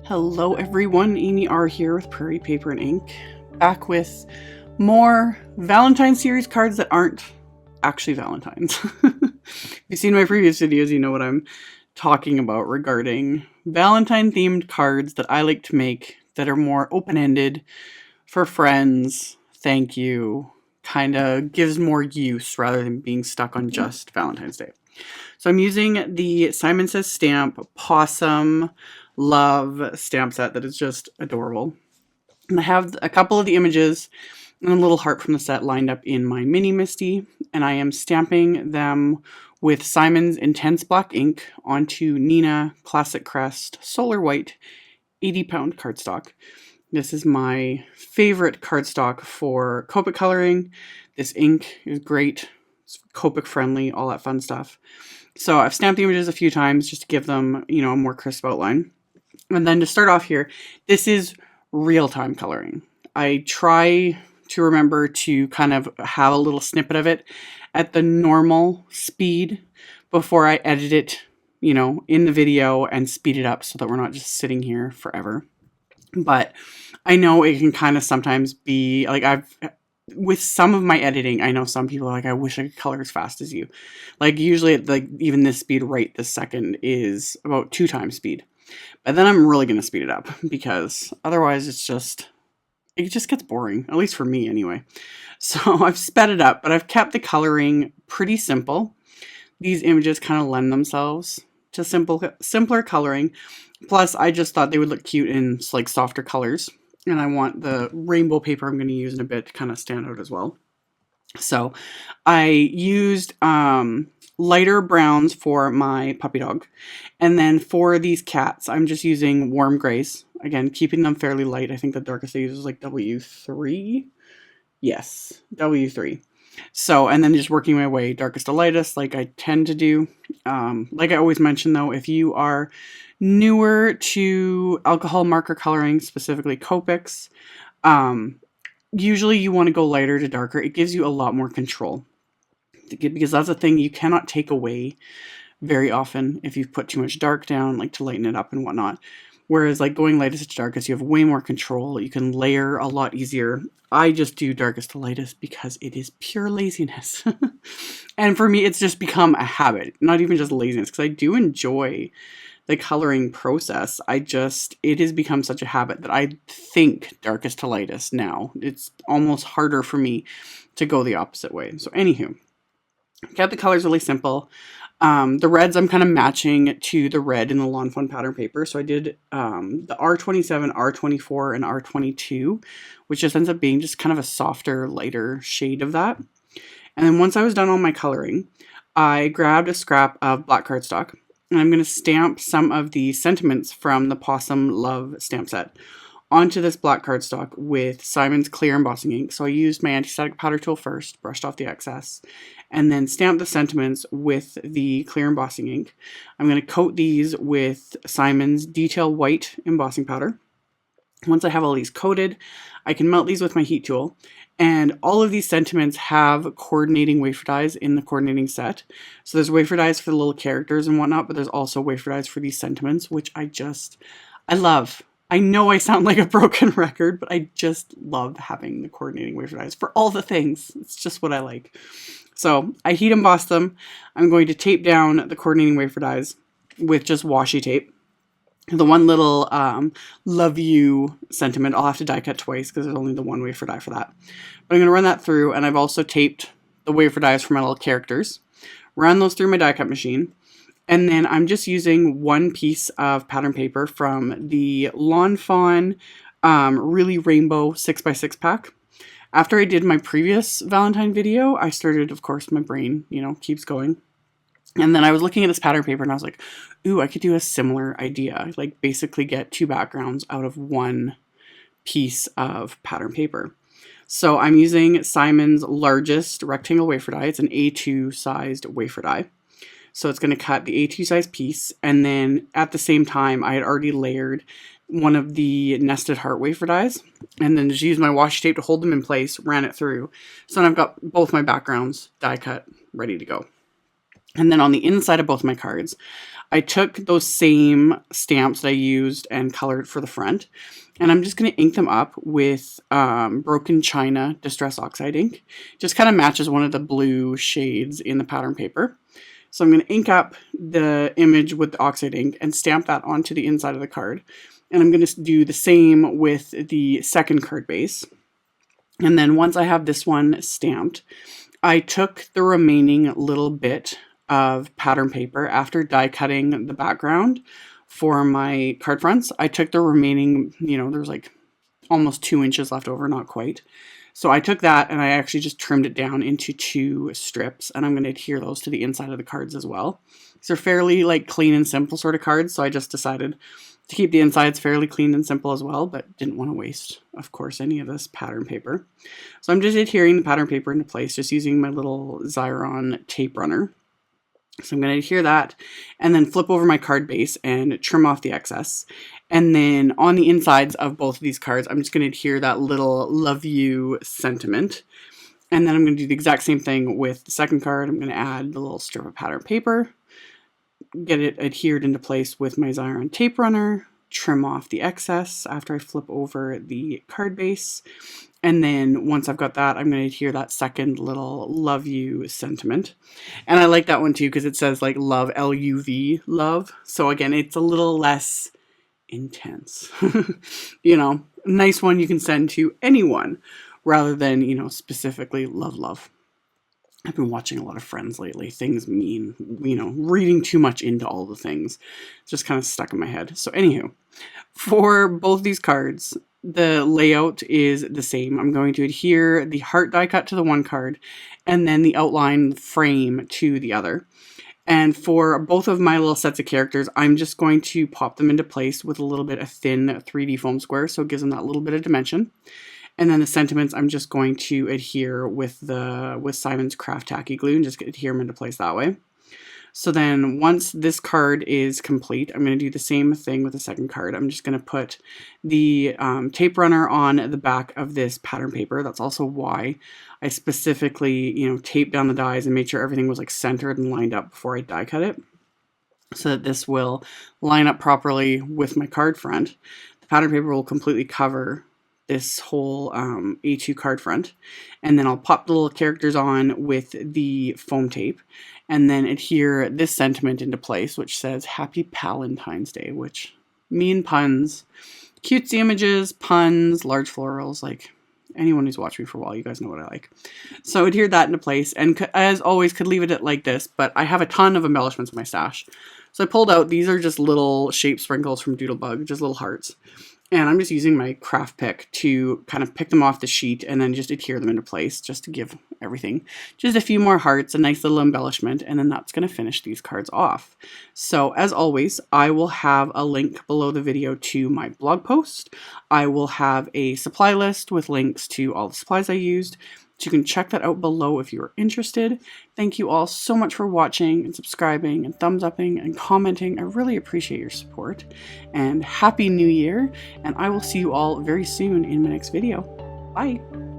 Hello everyone, AmyR here with Prairie Paper and Ink, back with more Valentine series cards that aren't actually Valentines. If you've seen my previous videos, you know what I'm talking about regarding Valentine themed cards that I like to make that are more open-ended for friends, thank you, kind of gives more use rather than being stuck on just Valentine's Day. So I'm using the Simon Says Stamp Pawsome Love stamp set that is just adorable. And I have a couple of the images and a little heart from the set lined up in my mini MISTI, and I am stamping them with Simon's Intense Black ink onto Neenah Classic Crest Solar White 80-pound cardstock. This is my favorite cardstock for Copic coloring. This ink is great. It's Copic friendly, all that fun stuff. So I've stamped the images a few times just to give them, a more crisp outline. And then to start off here, this is real-time coloring. I try to remember to kind of have a little snippet of it at the normal speed before I edit it, in the video and speed it up so that we're not just sitting here forever. But I know it can kind of sometimes be like with some of my editing, I know some people are like, I wish I could color as fast as you. Like usually even this speed right this second is about 2 times speed. But then I'm really going to speed it up because otherwise it just gets boring, at least for me anyway. So I've sped it up, but I've kept the coloring pretty simple. These images kind of lend themselves to simpler coloring. Plus, I just thought they would look cute in like softer colors. And I want the rainbow paper I'm going to use in a bit to kind of stand out as well. So I used lighter browns for my puppy dog. And then for these cats, I'm just using warm grays. Again, keeping them fairly light. I think the darkest I use is like W3. Yes, W3. So, and then just working my way darkest to lightest like I tend to do. Like I always mention though, if you are newer to alcohol marker coloring, specifically Copics, usually you want to go lighter to darker. It gives you a lot more control because that's a thing you cannot take away very often if you've put too much dark down, like to lighten it up and whatnot. Whereas like going lightest to darkest, you have way more control. You can layer a lot easier. I just do darkest to lightest because it is pure laziness. And for me, it's just become a habit, not even just laziness, because I do enjoy the coloring process. It has become such a habit that I think darkest to lightest now. It's almost harder for me to go the opposite way. So anywho, kept the colors really simple. The reds I'm kind of matching to the red in the Lawn Fun pattern paper. So I did the R27, R24, and R22, which just ends up being just kind of a softer, lighter shade of that. And then once I was done all my coloring, I grabbed a scrap of black cardstock, and I'm going to stamp some of the sentiments from the Pawsome Love stamp set onto this black cardstock with Simon's clear embossing ink. So I used my anti-static powder tool first, brushed off the excess, and then stamped the sentiments with the clear embossing ink. I'm going to coat these with Simon's detail white embossing powder. Once I have all these coated, I can melt these with my heat tool. And all of these sentiments have coordinating wafer dies in the coordinating set. So there's wafer dies for the little characters and whatnot, but there's also wafer dies for these sentiments, which I love. I know I sound like a broken record, but I just love having the coordinating wafer dies for all the things. It's just what I like. So I heat emboss them. I'm going to tape down the coordinating wafer dies with just washi tape. The one little love you sentiment, I'll have to die cut twice because there's only the one wafer die for that. But I'm going to run that through, and I've also taped the wafer dies for my little characters. Run those through my die cut machine. And then I'm just using one piece of pattern paper from the Lawn Fawn Really Rainbow 6x6 pack. After I did my previous Valentine video, I started, of course, my brain, keeps going. And then I was looking at this pattern paper and I was like, ooh, I could do a similar idea. Like basically get 2 backgrounds out of one piece of pattern paper. So I'm using Simon's largest rectangle wafer die. It's an A2 sized wafer die. So it's going to cut the A2 size piece. And then at the same time, I had already layered one of the nested heart wafer dies. And then just used my washi tape to hold them in place, ran it through. So then I've got both my backgrounds die cut ready to go. And then on the inside of both my cards, I took those same stamps that I used and colored for the front, and I'm just going to ink them up with Broken China Distress Oxide ink. Just kind of matches one of the blue shades in the pattern paper. So I'm going to ink up the image with the oxide ink and stamp that onto the inside of the card. And I'm going to do the same with the second card base. And then once I have this one stamped, I took the remaining little bit of pattern paper after die cutting the background for my card fronts. I took the remaining, there's like almost 2 inches left over, not quite. So I took that and I actually just trimmed it down into 2 strips, and I'm going to adhere those to the inside of the cards as well. These are fairly like clean and simple sort of cards, so I just decided to keep the insides fairly clean and simple as well, but didn't want to waste, of course, any of this pattern paper. So I'm just adhering the pattern paper into place, just using my little Xyron tape runner. So I'm going to adhere that and then flip over my card base and trim off the excess. And then on the insides of both of these cards, I'm just going to adhere that little love you sentiment. And then I'm going to do the exact same thing with the second card. I'm going to add the little strip of pattern paper, get it adhered into place with my Xyron tape runner, trim off the excess after I flip over the card base. And then once I've got that, I'm going to adhere that second little love you sentiment. And I like that one too because it says like love, L-U-V, love. So again, it's a little less intense. Nice one you can send to anyone rather than, specifically love, love. I've been watching a lot of Friends lately. Things mean, reading too much into all the things. It's just kind of stuck in my head. So anywho, for both these cards, the layout is the same. I'm going to adhere the heart die cut to the one card and then the outline frame to the other. And for both of my little sets of characters, I'm just going to pop them into place with a little bit of thin 3D foam square, so it gives them that little bit of dimension. And then the sentiments, I'm just going to adhere with Simon's Craft Tacky Glue and just adhere them into place that way. So then once this card is complete, I'm going to do the same thing with the second card. I'm just going to put the tape runner on the back of this pattern paper. That's also why I specifically, taped down the dies and made sure everything was like centered and lined up before I die cut it, so that this will line up properly with my card front. The pattern paper will completely cover this whole A2 card front, and then I'll pop the little characters on with the foam tape and then adhere this sentiment into place, which says Happy Valentine's Day, which mean puns, cutesy images, puns, large florals, like anyone who's watched me for a while, you guys know what I like. So adhere that into place, and as always could leave it like this, but I have a ton of embellishments in my stash. So I pulled out, these are just little shape sprinkles from Doodlebug, just little hearts. And I'm just using my craft pick to kind of pick them off the sheet and then just adhere them into place just to give everything just a few more hearts, a nice little embellishment, and then that's going to finish these cards off. So as always, I will have a link below the video to my blog post. I will have a supply list with links to all the supplies I used. So you can check that out below if you are interested. Thank you all so much for watching and subscribing and thumbs upping and commenting. I really appreciate your support. And Happy New Year, and I will see you all very soon in my next video. Bye!